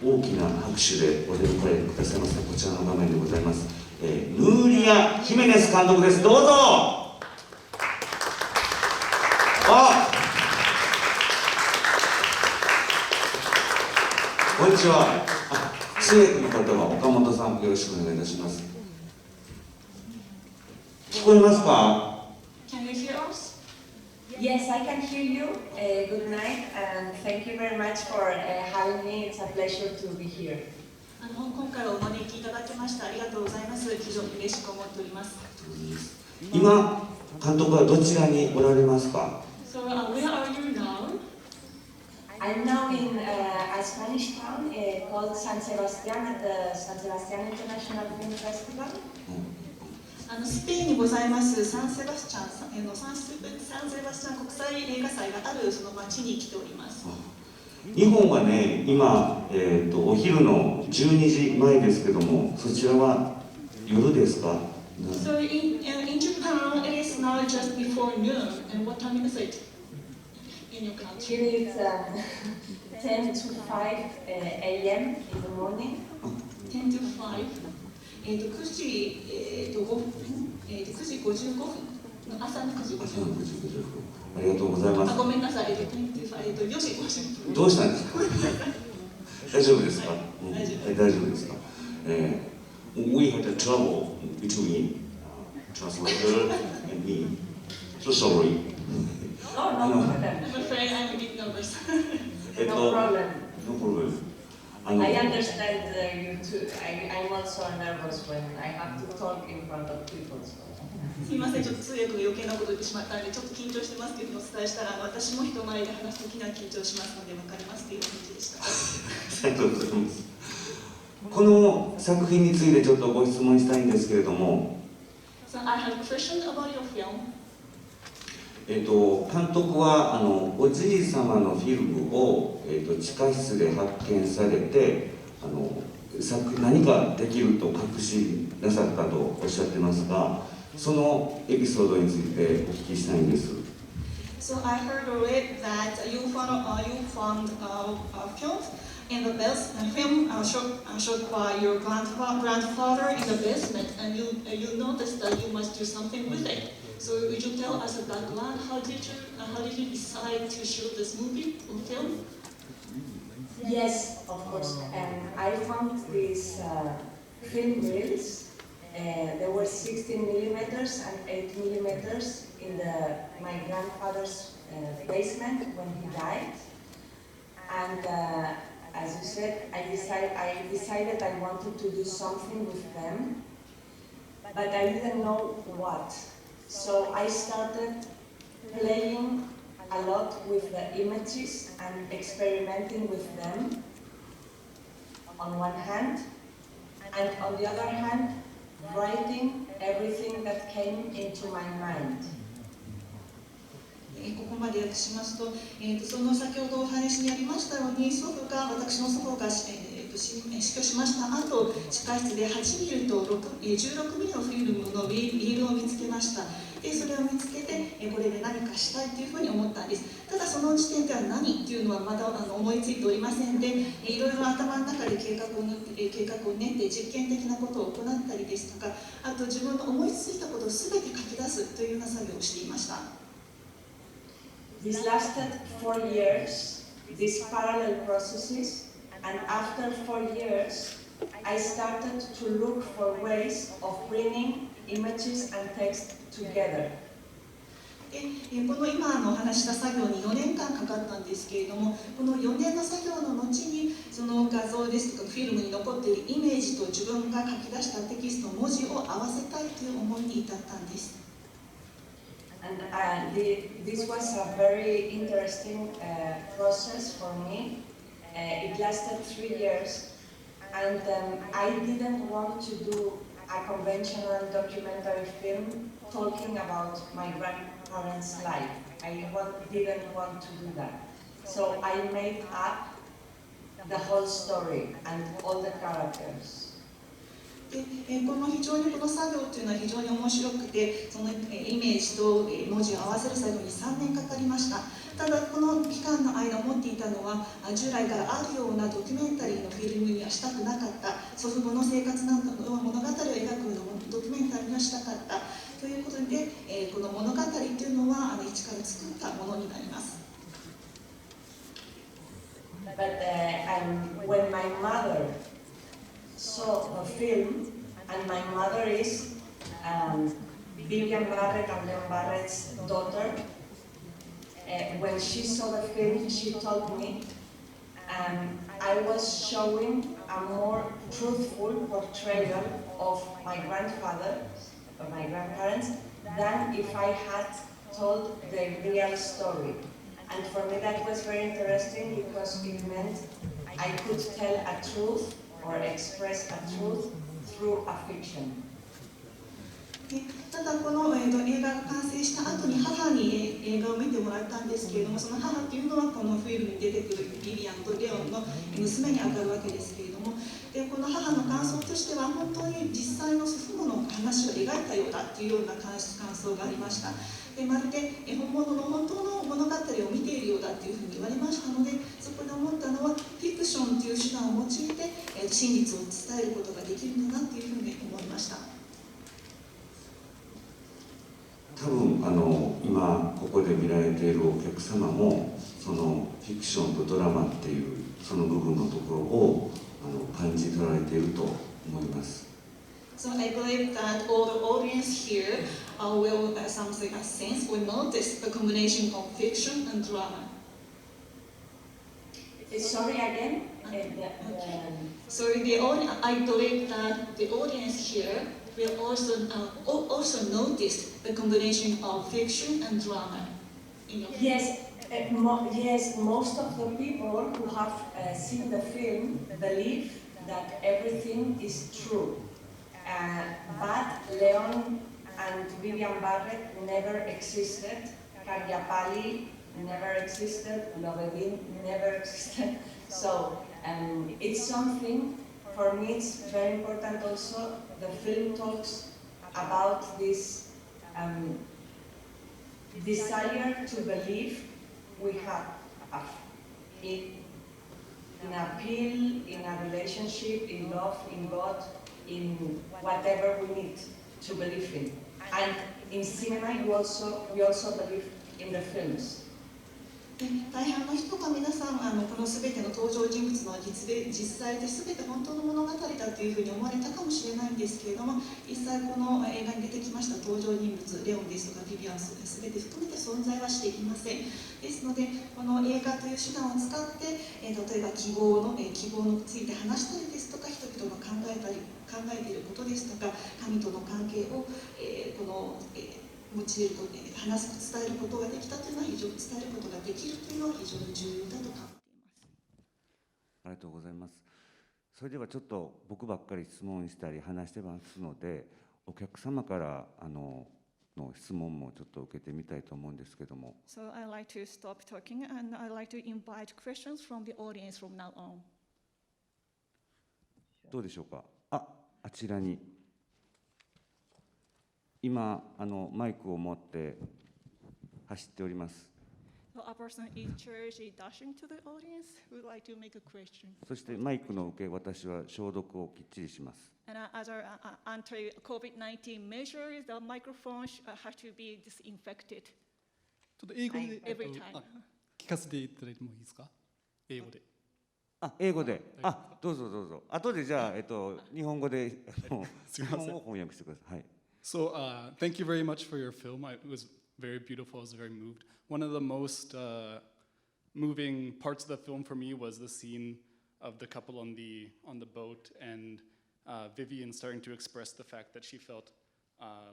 大きな拍手でお出迎えくださいますこちらの画面でございます、ヌーリア・ヒメネス監督です。どうぞ。こんにちは。通訳の方は岡本さん、よろしくお願いいたします。聞こえますか？ Can you hear us? Yes, I can hear you. Good night, and thank you very much for having me. It's a pleasure to be here. 今回はお招きいただきましてありがとうございます。非常に嬉しく思っております。今、監督はどちらにおられますか？ So, where are you now? I'm now in a Spanish town called San Sebastián at the San Sebastián International Film Festival. スペインにございますサンセバスチャン国際映画祭があるその町に来ております。日本はね、今、お昼の12時前ですけども、そちらは夜ですか？ So in Japan, it is now just before noon. And what time is it in your country? Here it's 10 to 5 a.m. in the morning. 10 to 5. 9時55分の朝の9時55分。ありがとうございます。ごめんなさい、4時50分。どうしたんですか？大丈夫ですか？大丈夫ですか？We had a trouble between translator and me. So sorry. Oh, no problem. I'm afraid I'm a bit nervous. No problem. No problem. I understand you too. I'm also nervous when I have to talk in front of people. すみません、ちょっと通訳が余計なこと言ってしまったので、ちょっと緊張してますというふうにお伝えしたら、私も人前で話すときには緊張しますので、分かりますというお返事でした。ありがとうございます。この作品についてちょっとご質問したいんですけれども、So I have a question about your film. 監督はおじい様のフィルムを、地下室で発見されて何かできると確信なさったとおっしゃってますが、そのエピソードについてお聞きしたいんです。So I heard or read that you found a film in the basement, film shot by your grandfather in the basement, and you noticed that you must do something with it. So would you tell us a background? How did you decide to shoot this movie or film? Yes, of course. I found these film reels. There were 16 millimeters and 8 millimeters in my grandfather's basement when he died. And as you said, I decided I wanted to do something with them, but I didn't know what. So I started playing a lot with the images and experimenting with them on one hand, and on the other hand, writing everything that came into my mind. ここまで訳しますと、その先ほどお話にありましたように、私の祖母が死去しました後、地下室で8ミリと16ミリのフィルムのリールを見つけました。でそれを見つけて、これで何かしたいというふうに思ったんです。ただその時点では何っていうのはまだ思いついておりませんで、いろいろ頭の中で計画を練って実験的なことを行ったりですとか、あと自分の思いついたことを全て書き出すというような作業をしていました。This lasted 4 years, these parallel processes, and after 4 years, I started to look for ways of bringing images and text together. でこの今お話した作業に4年間かかったんですけれども、この4年の作業の後にその画像ですとかフィルムに残っているイメージと自分が書き出したテキスト、文字を合わせたいという思いに至ったんです。And this was a very interesting process for me. It lasted 3 years, and I didn't want to do a conventional documentary film talking about my grandparents' life. I didn't want to do that. So I made up the whole story and all the characters. でこの非常にこの作業というのは非常に面白くて、そのイメージと文字を合わせる作業に3年かかりました。ただこの期間の間持っていたのは、従来からあるようなドキュメンタリーのフィルムにはしたくなかった、祖父母の生活などの物語を描くようなドキュメンタリーにはしたかったということで、この物語というのは一から作ったものになります。But when my mother saw the film, and my mother is Vivian Barrett and Leon Barrett's daughter, when she saw the film, she told me I was showing a more truthful portrayal of my grandfather, of my grandparents, than if I had told the real story. And for me that was very interesting because it meant I could tell a truth or express a truth through a fiction. ただこの、映画が完成した後に母に映画を見てもらったんですけれども、その母というのはこのフィルムに出てくるビビアンとレオンの娘にあたるわけですけれども、でこの母の感想としては本当に実際の祖父母の話を描いたようだというような感想がありました。でまるで本物の本当の物語を見ているようだというふうに言われましたので、そこで思ったのはフィクションという手段を用いて真実を伝えることができるんだなというふうに思いました。多分今ここで見られているお客様もそのフィクションとドラマっていうその部分のところを感じ取られていると思います。So I believe that all the audience here will, something a sense, will notice the combination of fiction and drama. Sorry again. So I believe that the audience here will also notice the combination of fiction and drama. Yes, yes. Most of the people who have seen the film believe that everything is true. But Leon and Vivian Barrett never existed, Karyapali never existed, Lovedin never existed. So it's something, for me it's very important also, the film talks about this desire to believe we have in appeal, in a relationship, in love, in God, in whatever we need to believe in. And in cinema, we also believe in the films. 大半の人が皆さんこの全ての登場人物の実際で全て本当の物語だというふうに思われたかもしれないんですけれども、実際この映画に出てきました登場人物レオンですとかビビアン全て含めて存在はしていません。ですのでこの映画という手段を使って例えば希望について話したりですとか、人々が考えていることですとか、神との関係を用いることで話す伝えることができたというのは伝えることができるというのは非常に重要だと考えています。ありがとうございます。それではちょっと僕ばっかり質問したり話してますので、お客様からの質問もちょっと受けてみたいと思うんですけども。So I like to stop talking and I like to invite questions from the audience from now on. どうでしょうか。あちらに。今マイクを持って走っております。So a person in church is dashing to the audience who would like to make a question. そしてマイクの受け渡しは消毒をきっちりします。And as our anti-COVID-19 measures, the microphone has to be disinfected. ちょっと英語で Every time. 聞かせていただいてもいいですか？英語で。英語で。どうぞどうぞ。後でじゃあ日本語ですみません。日本語を翻訳してください。はい。So thank you very much for your film. It was very beautiful. I was very moved. One of the most moving parts of the film for me was the scene of the couple on the boat and Vivian starting to express the fact that she felt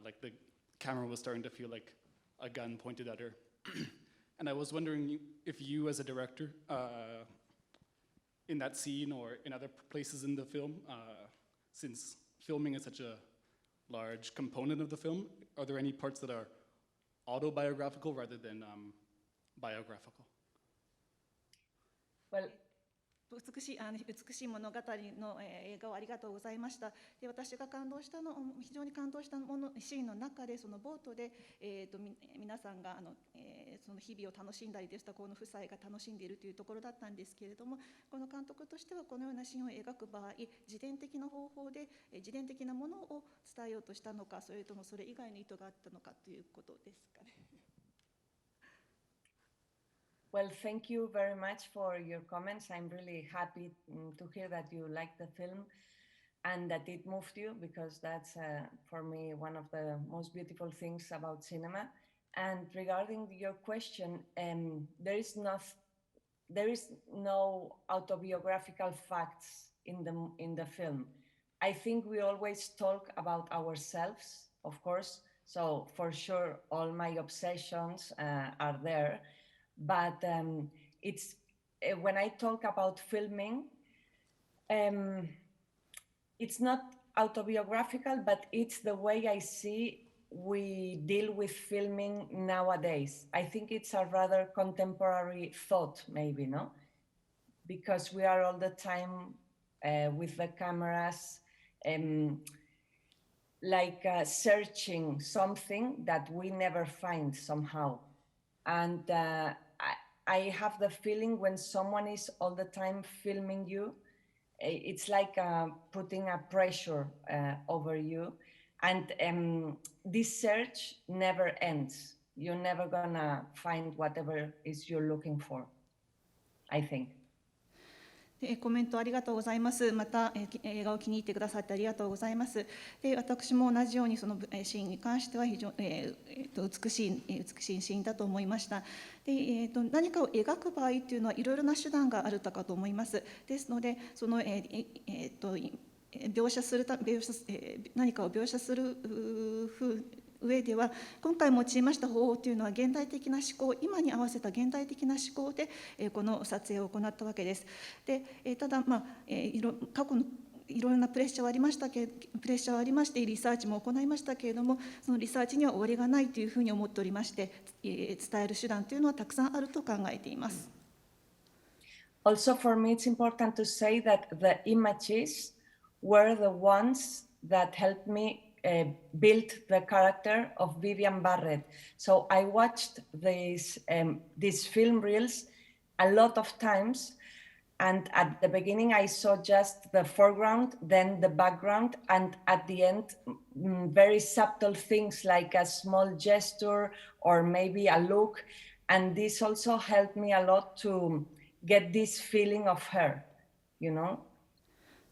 like the camera was starting to feel like a gun pointed at her. And I was wondering if you, as a director, in that scene or in other places in the film, since filming is such a large component of the film, are there any parts that are autobiographical rather than biographical? Well, 美しい物語の映画をありがとうございました。で、私が非常に感動したシーンの中で、そのボートで、皆さんがその日々を楽しんだりですとか、この夫妻が楽しんでいるというところだったんですけれども、この監督としてはこのようなシーンを描く場合、自伝的な方法で自伝的なものを伝えようとしたのか、それともそれ以外の意図があったのかということですかね。Well, thank you very much for your comments. I'm really happy to hear that you liked the film and that it moved you, because that's, for me, one of the most beautiful things about cinema. And regarding your question, there is no autobiographical facts in the film. I think we always talk about ourselves, of course. So for sure, all my obsessions are there. But it's when I talk about filming, it's not autobiographical, but it's the way I see we deal with filming nowadays. I think it's a rather contemporary thought, maybe, no? Because we are all the time with the cameras, searching something that we never find somehow. And I have the feeling when someone is all the time filming you, it's like putting a pressure over you. And this search never ends. You're never gonna find whatever is you're looking for, I think. コメントありがとうございます。また映画を気に入ってくださってありがとうございます。で、私も同じようにそのシーンに関しては非常に、美しいシーンだと思いました。で、何かを描く場合というのはいろいろな手段があるかと思います。ですので、その何かを描写する上では、今回用いました方法というのは現代的な思考、今に合わせた現代的な思考でこの撮影を行ったわけです。で、ただ、過去のいろいろなプレッシャーはありまして、リサーチも行いましたけれども、そのリサーチには終わりがないというふうに思っておりまして、伝える手段というのはたくさんあると考えています。Also, for me, it's important to say that the images were the ones that helped me build the character of Vivian Barrett. So I watched these film reels a lot of times, and at the beginning I saw just the foreground, then the background, and at the end very subtle things like a small gesture or maybe a look, and this also helped me a lot to get this feeling of her, you know.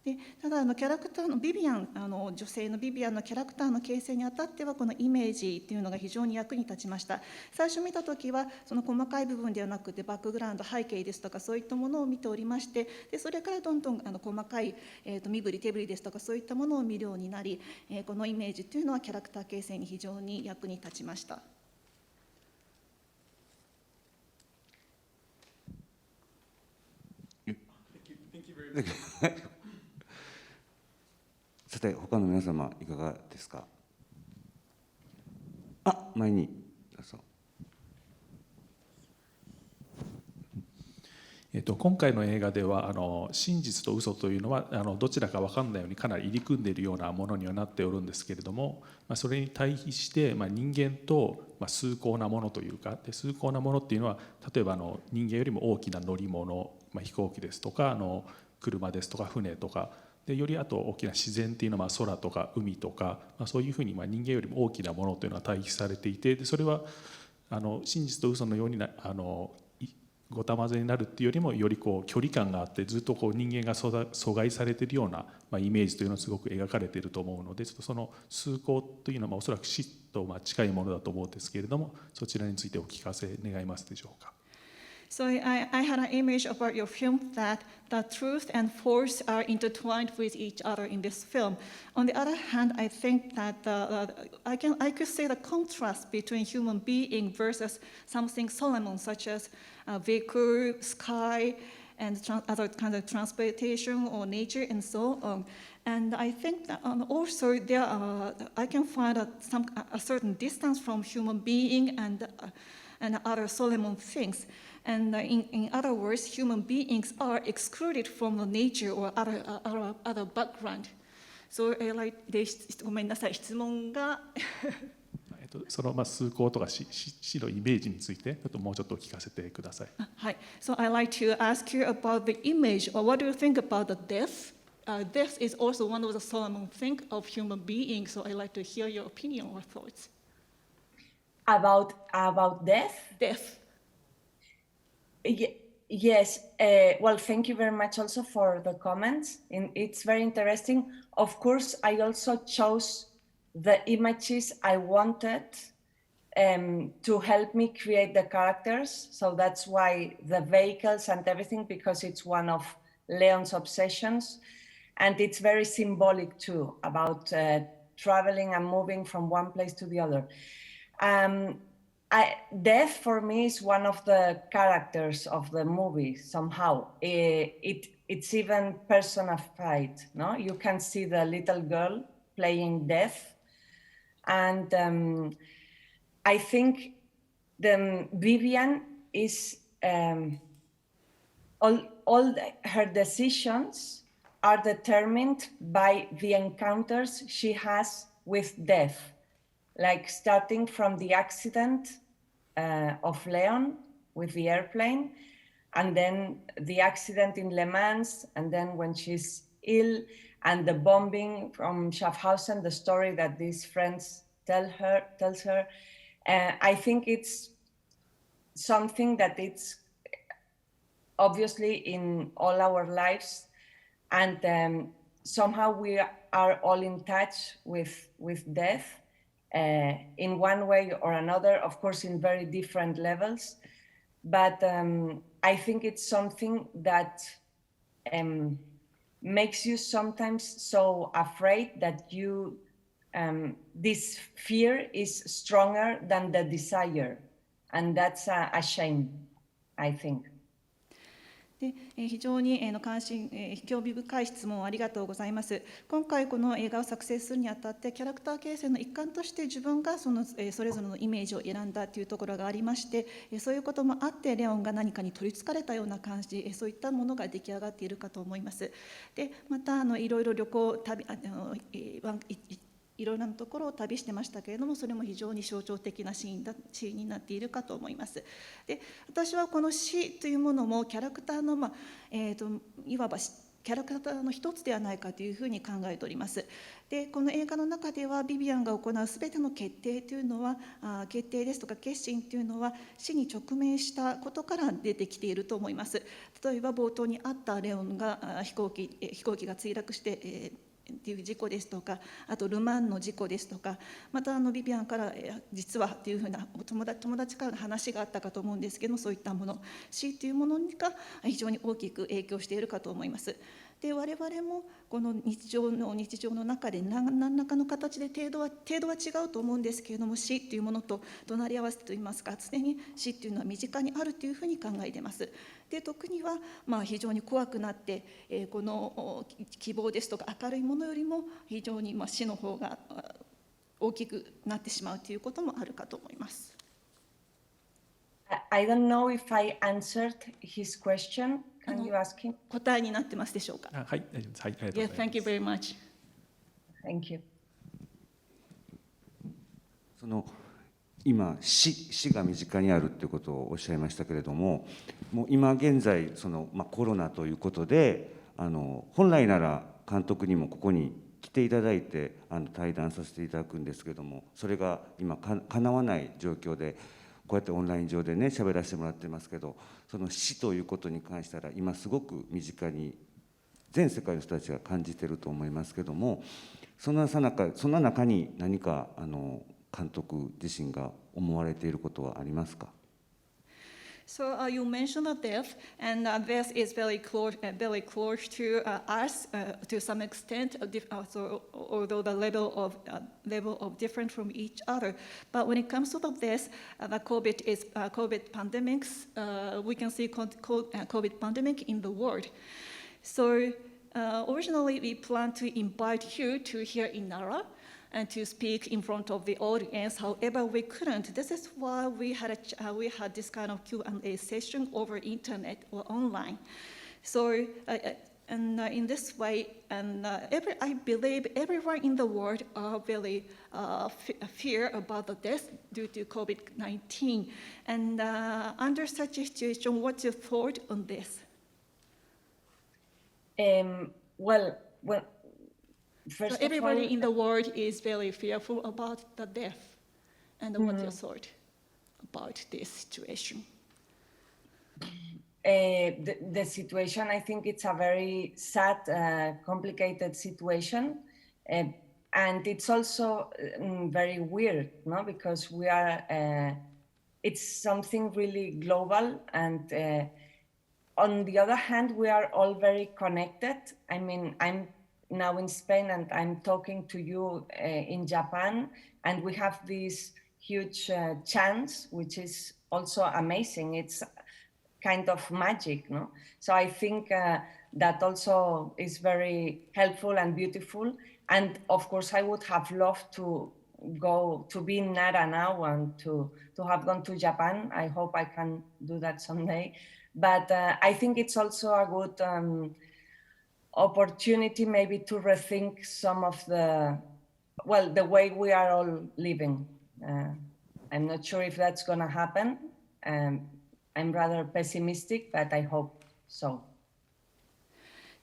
で、ただキャラクターのビビアン、女性のビビアンのキャラクターの形成にあたっては、このイメージというのが非常に役に立ちました。最初見たときはその細かい部分ではなくて、バックグラウンド、背景ですとかそういったものを見ておりまして、でそれからどんどん細かい、身振り手振りですとかそういったものを見るようになり、このイメージというのはキャラクター形成に非常に役に立ちました。さて、他の皆様いかがですか。前にどうぞ。今回の映画では真実と嘘というのはどちらか分からないようにかなり入り組んでいるようなものにはなっておるんですけれども、それに対比して人間と崇高なものというか、崇高なものっていうのは例えば人間よりも大きな乗り物、飛行機ですとか車ですとか船とかで、よりあと大きな自然っていうのは空とか海とか、そういうふうに人間よりも大きなものというのは対比されていて、でそれは真実と嘘のようにごたまぜになるっていうよりもより距離感があって、ずっと人間が阻害されているようなイメージというのをすごく描かれていると思うので、ちょっとその崇高というのはおそらく死と近いものだと思うんですけれども、そちらについてお聞かせ願いますでしょうか。So I had an image about your film that the truth and force are intertwined with each other in this film. On the other hand, I think that I could say the contrast between human being versus something solemn, such as vehicle, sky, and other kinds of transportation or nature and so on. And I think that also I can find a certain distance from human being and other solemn things. And in other words, human beings are excluded from the nature or other background. So, ごめんなさい、質問がその崇高とか死のイメージについてちょっともうちょっと聞かせてください。はい。So I'd like to ask you about the image, or what do you think about the death? Death is also one of the solemn things of human beings, so I'd like to hear your opinion or thoughts. About death? Death. Yes. Well, thank you very much also for the comments. It's very interesting. Of course, I also chose the images I wanted to help me create the characters. So that's why the vehicles and everything, because it's one of Leon's obsessions. And it's very symbolic too, about traveling and moving from one place to the other. Death for me is one of the characters of the movie somehow. It's even personified, no? You can see the little girl playing death. And I think Vivian is, all her decisions are determined by the encounters she has with death, like starting from the accident of Leon with the airplane, and then the accident in Le Mans, and then when she's ill, and the bombing from Schaffhausen, the story that these friends tells her. I think it's something that it's obviously in all our lives, and somehow we are all in touch with death in one way or another, of course in very different levels, but I think it's something that makes you sometimes so afraid that you this fear is stronger than the desire, and that's a shame, I think. で非常に興味深い質問をありがとうございます。今回この映画を作成するにあたってキャラクター形成の一環として自分がそれぞれのイメージを選んだというところがありまして、そういうこともあってレオンが何かに取りつかれたような感じ、そういったものが出来上がっているかと思います。でまたいろいろ旅行いろいろなところを旅してましたけれども、それも非常に象徴的なシーンになっているかと思います。で私はこの死というものもキャラクターの、いわばキャラクターの一つではないかというふうに考えております。でこの映画の中ではビビアンが行うすべての決定というのは決定ですとか決心というのは死に直面したことから出てきていると思います。例えば冒頭にあったレオンが飛行機が墜落してっていう事故ですとか、あとルマンの事故ですとか、またビビアンから実はっていうふうな友達からの話があったかと思うんですけども、そういったもの死というものが非常に大きく影響しているかと思います。で我々もこの日常の中で何らかの形で程度は違うと思うんですけれども、死というものと隣り合わせといいますか、常に死というのは身近にあるというふうに考えています。で特には非常に怖くなって、この希望ですとか明るいものよりも非常に死の方が大きくなってしまうということもあるかと思います。I don't know if I answered his question. Can you ask him? 答えになってますでしょうか。はい、大丈夫です。はい、ありがとうございます。Thank you very much. Thank you. 今死が身近にあるということをおっしゃいましたけれども、もう今現在コロナということで本来なら監督にもここに来ていただいて対談させていただくんですけれども、それが今かなわない状況でこうやってオンライン上でね喋らせてもらってますけど、その死ということに関しては今すごく身近に全世界の人たちが感じていると思いますけども、そんな中に何か監督自身が思われていることはありますか？ So you mentioned the death, and death is very close to us to some extent, although the level of different from each other. But when it comes to the death, the COVID pandemics, we can see COVID pandemic in the world. So originally we planned to invite you to here in Nara. and to speak in front of the audience. However, we couldn't. This is why we had this kind of Q&A session over internet or online. So, in this way, I believe everyone in the world are very fear about the death due to COVID-19. And under such a situation, what's your thought on this? Well, So first everybody of all, in the world is very fearful about the death. And what's your thought about this situation? The situation, I think it's a very sad, complicated situation. And it's also very weird, no? Because we are, it's something really global. And on the other hand, we are all very connected. I mean, I'm now in Spain and I'm talking to you in Japan, and we have this huge chance, which is also amazing. It's kind of magic, no? So I think that also is very helpful and beautiful. And of course, I would have loved to go to be in Nara now and to have gone to Japan. I hope I can do that someday. But I think it's also a good opportunity maybe to rethink some of the way we are all living. I'm not sure if that's going to happen. I'm rather pessimistic, but I hope so.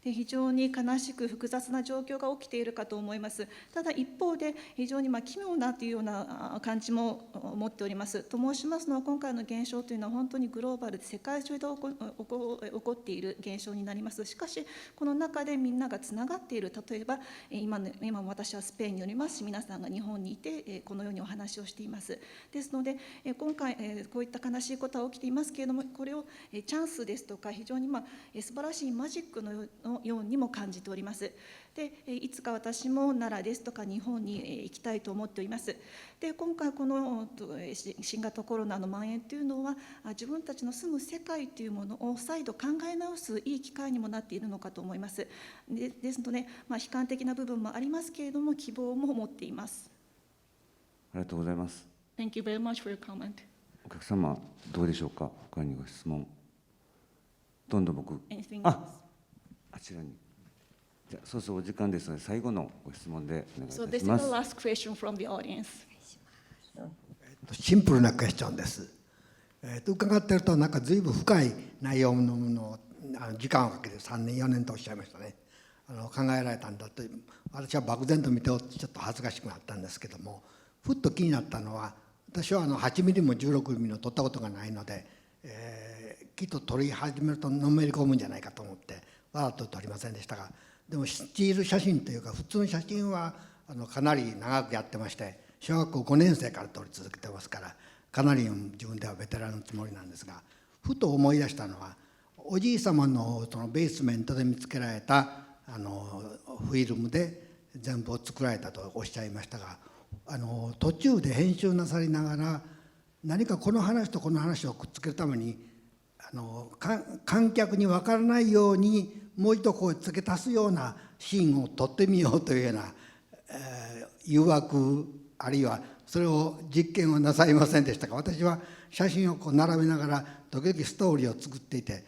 で非常に悲しく複雑な状況が起きているかと思います。ただ一方で非常に奇妙なというような感じも持っております。と申しますのは、今回の現象というのは本当にグローバルで世界中で起こっている現象になります。しかしこの中でみんながつながっている。例えば今私はスペインにおりますし、皆さんが日本にいてこのようにお話をしています。ですので今回こういった悲しいことは起きていますけれども、これをチャンスですとか非常に素晴らしいマジックのようにも感じております。でいつか私も奈良ですとか日本に行きたいと思っております。で今回この新型コロナの蔓延というのは、自分たちの住む世界というものを再度考え直すいい機会にもなっているのかと思います。ですので、悲観的な部分もありますけれども、希望も持っています。ありがとうございます。 Thank you very much for your comment. お客様どうでしょうか。他にご質問。どんどん僕 Anything あ else? あちらに。じゃあそうそうお時間ですので最後のご質問でお願いい So た this し is ま the す。 last question from the audience. シンプルなクエスチョンです。伺っているとなんか随分深い内容のものを時間をかけて3年4年とおっしゃいましたね。考えられたんだと、私は漠然と見てちょっと恥ずかしくなったんですけども、ふっと気になったのは、私は8ミリも16ミリも撮ったことがないので、きっと撮り始めるとのめり込むんじゃないかと思ってわざと撮りませんでしたが、でもスチール写真というか普通の写真はかなり長くやってまして、小学校5年生から撮り続けてますから、かなり自分ではベテランのつもりなんですが、ふと思い出したのは、おじい様のそのベースメントで見つけられたフィルムで全部を作られたとおっしゃいましたが、途中で編集なさりながら何かこの話とこの話をくっつけるために観客に分からないようにもう一度こう付け足すようなシーンを撮ってみようというような、誘惑あるいはそれを実験をなさいませんでしたか。私は写真をこう並べながら時々ストーリーを作っていて、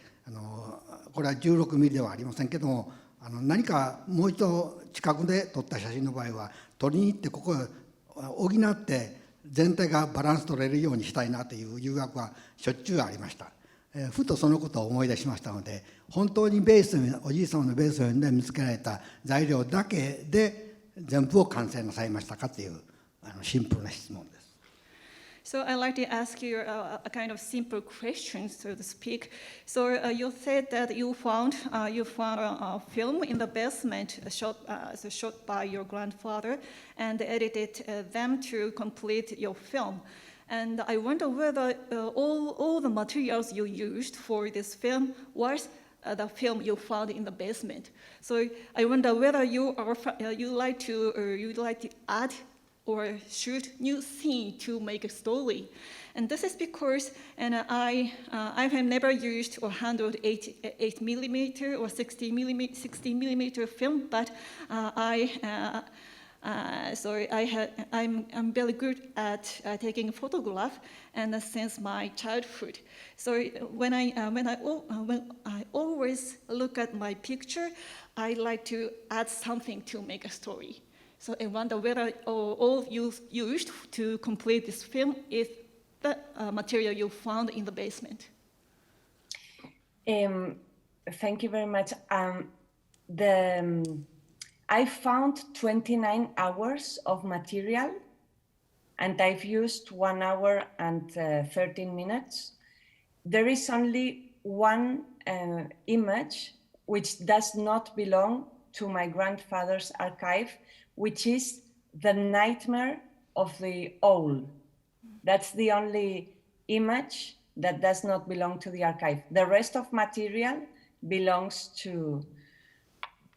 これは16ミリではありませんけども、何かもう一度近くで撮った写真の場合は撮りに行ってここを補って全体がバランス取れるようにしたいなという誘惑はしょっちゅうありました。ふとそのことを思い出しましたので、本当におじい様のベース面で見つけられた材料だけで全部を完成なさいましたかというシンプルな質問です。So I'd like to ask you a kind of simple question, so to speak. So you said that you found a film in the basement shot by your grandfather and edited them to complete your film. And I wonder whether all the materials you used for this film was the film you found in the basement. So I wonder whether you like to add or shoot new scene to make a story. And this is because I have never used or handled 8 millimeter or 60 millimeter film, but So I'm very good at taking a photograph, and since my childhood. So when I always look at my picture, I like to add something to make a story. So I wonder whether all you used to complete this film is the material you found in the basement. Thank you very much. I found 29 hours of material, and I've used 1 hour and 13 minutes. There is only one image which does not belong to my grandfather's archive, which is the nightmare of the owl. That's the only image that does not belong to the archive. The rest of material belongs to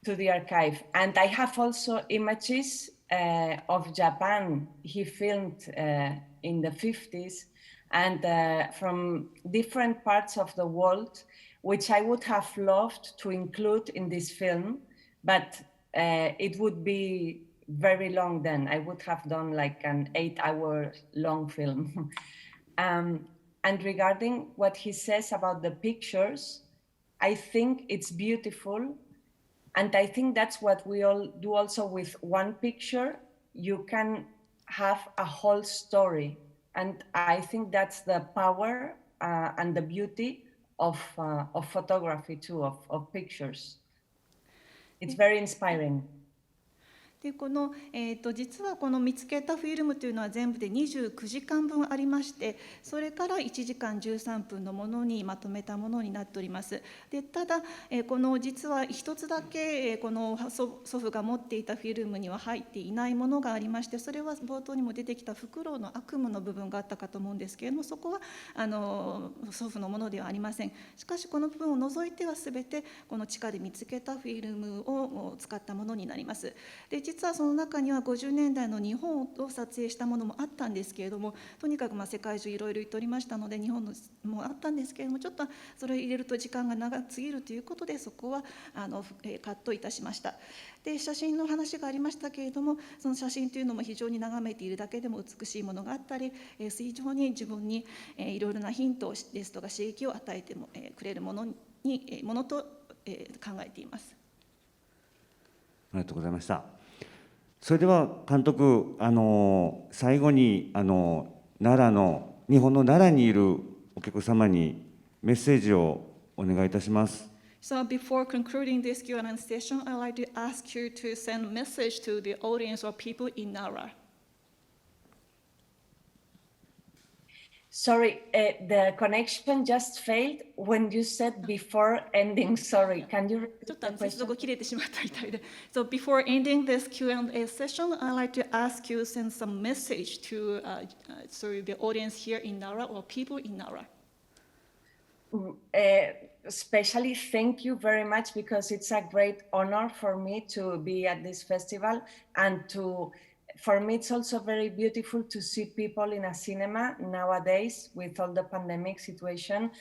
the archive. And I have also images of Japan he filmed in the 50s, and from different parts of the world, which I would have loved to include in this film, but it would be very long then. I would have done like an 8-hour long film. And regarding what he says about the pictures, I think it's beautiful. And I think that's what we all do also with one picture. You can have a whole story. And I think that's the power and the beauty of photography too, of pictures. It's very inspiring. で実はこの見つけたフィルムというのは全部で29時間分ありまして、それから1時間13分のものにまとめたものになっております。でただ実は一つだけこの祖父が持っていたフィルムには入っていないものがありまして、それは冒頭にも出てきたフクロウの悪夢の部分があったかと思うんですけれども、そこは祖父のものではありません。しかしこの部分を除いては全てこの地下で見つけたフィルムを使ったものになります。で実はその中には50年代の日本を撮影したものもあったんですけれども、とにかく世界中いろいろ行っておりましたので、日本のもあったんですけれども、ちょっとそれを入れると時間が長すぎるということで、そこはカットいたしました。で写真の話がありましたけれども、その写真というのも非常に眺めているだけでも美しいものがあったり、非常に自分にいろいろなヒントですとか刺激を与えてもくれるものと考えています。ありがとうございました。それでは監督、最後に日本の奈良にいるお客様にメッセージをお願いいたします。So before concluding this Q&A session, I'd like to ask you to send a message to the audience or people in Nara. Sorry, the connection just failed when you said before ending. Sorry, can you repeat the question? So before ending this Q&A session, I'd like to ask you to send some message to the audience here in Nara or people in Nara. Especially thank you very much, because it's a great honor for me to be at this festival, and for me, it's also very beautiful to see people in a cinema nowadays with all the pandemic situation.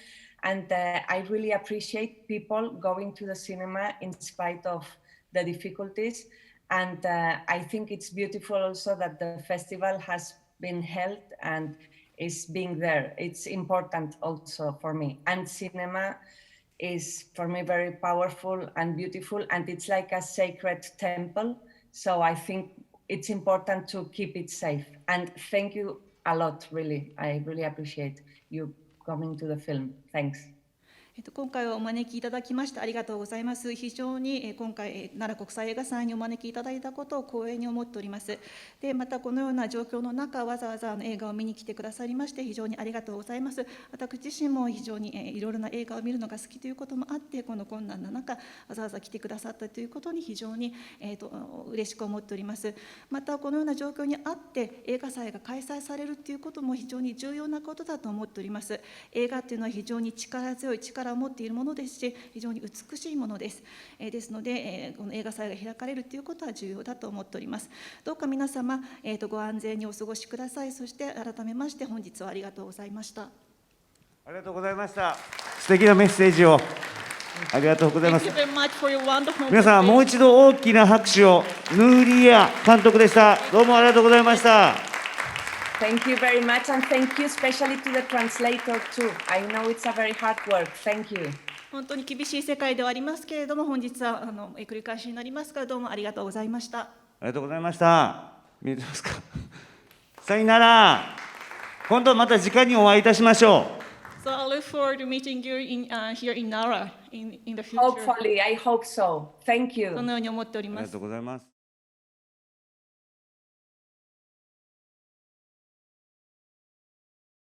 And I really appreciate people going to the cinema in spite of the difficulties. And I think it's beautiful also that the festival has been held and is being there. It's important also for me. And cinema is for me very powerful and beautiful, and it's like a sacred temple. So I think it's important to keep it safe. And thank you a lot, really. I really appreciate you coming to the film. Thanks. 今回はお招きいただきましてありがとうございます。非常に今回奈良国際映画祭にお招きいただいたことを光栄に思っております。でまたこのような状況の中、わざわざ映画を見に来てくださりまして非常にありがとうございます。私自身も非常にいろいろな映画を見るのが好きということもあって、この困難な中わざわざ来てくださったということに非常に嬉しく思っております。またこのような状況にあって映画祭が開催されるということも非常に重要なことだと思っております。映画というのは非常に力強い力を持っているものですし、非常に美しいものです。ですので、この映画祭が開かれるということは重要だと思っております。どうか皆様、ご安全にお過ごしください。そして改めまして本日はありがとうございました。ありがとうございました。素敵なメッセージをありがとうございます。 Thank you very much for your wonderful 皆さん、もう一度大きな拍手を。ヌーリア監督でした。どうもありがとうございました。Thank you very much, and thank you especially to the translator too. I know it's a very hard work. Thank you. 本当に厳しい世界ではありますけれども、本日は繰り返しになりますが、どうもありがとうございました。ありがとうございました。見えてますか。さよなら。今度また次回にお会いいたしましょう。 So I look forward to meeting you here in Nara in the future. Hopefully, I hope so. Thank you. そのように思っておりありがます。とうございます。